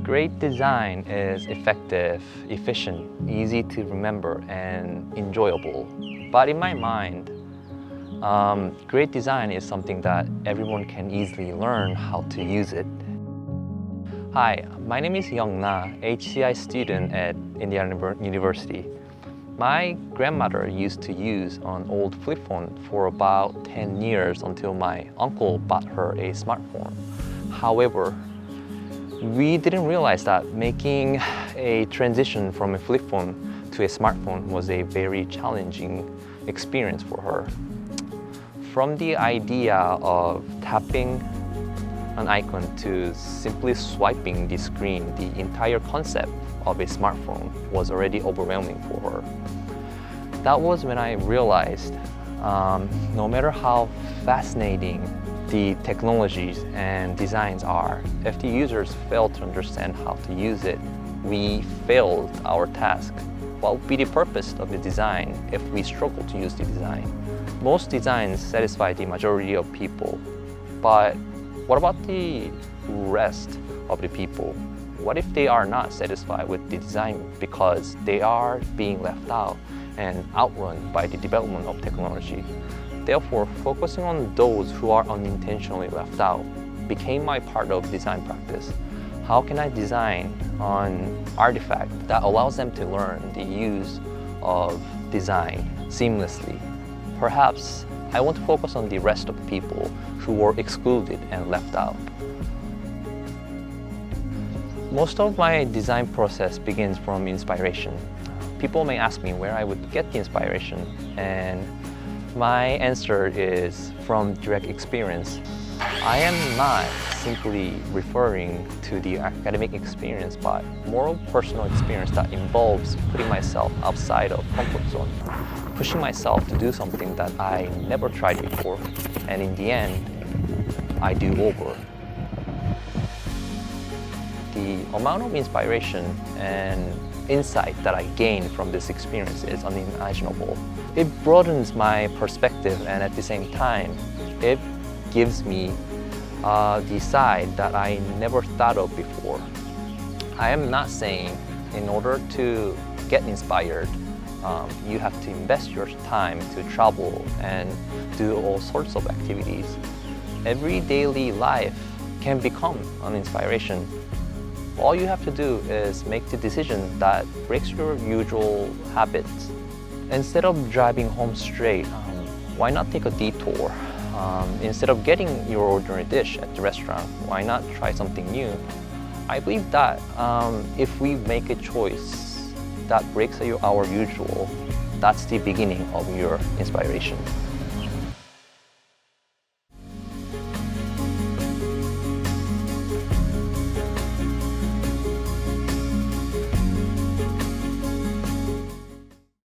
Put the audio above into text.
Great design is effective, efficient, easy to remember, and enjoyable. But in my mind, great design is something that everyone can easily learn how to use it. Hi, my name is Young Na, HCI student at Indiana University. My grandmother used to use an old flip phone for about 10 years until my uncle bought her a smartphone. However, we didn't realize that making a transition from a flip phone to a smartphone was a very challenging experience for her. From the idea of tapping an icon to simply swiping the screen, the entire concept of a smartphone was already overwhelming for her. That was when I realized no matter how fascinating the technologies and designs are, if the users fail to understand how to use it, we failed our task. What would be the purpose of the design if we struggle to use the design? Most designs satisfy the majority of people, but what about the rest of the people? What if they are not satisfied with the design because they are being left out and outrun by the development of technology? Therefore, focusing on those who are unintentionally left out became my part of design practice. How can I design an artifact that allows them to learn the use of design seamlessly? Perhaps I want to focus on the rest of the people who were excluded and left out. Most of my design process begins from inspiration. People may ask me where I would get the inspiration, and my answer is from direct experience. I am not simply referring to the academic experience, but more of personal experience that involves putting myself outside of comfort zone, pushing myself to do something that I never tried before, and in the end, I do over. The amount of inspiration and insight that I gain from this experience is unimaginable. It broadens my perspective, and at the same time, it gives me the side that I never thought of before. I am not saying in order to get inspired, you have to invest your time to travel and do all sorts of activities. Every daily life can become an inspiration. All you have to do is make the decision that breaks your usual habits. Instead of driving home straight, why not take a detour? Instead of getting your ordinary dish at the restaurant, why not try something new? I believe that if we make a choice that breaks our usual, that's the beginning of your inspiration.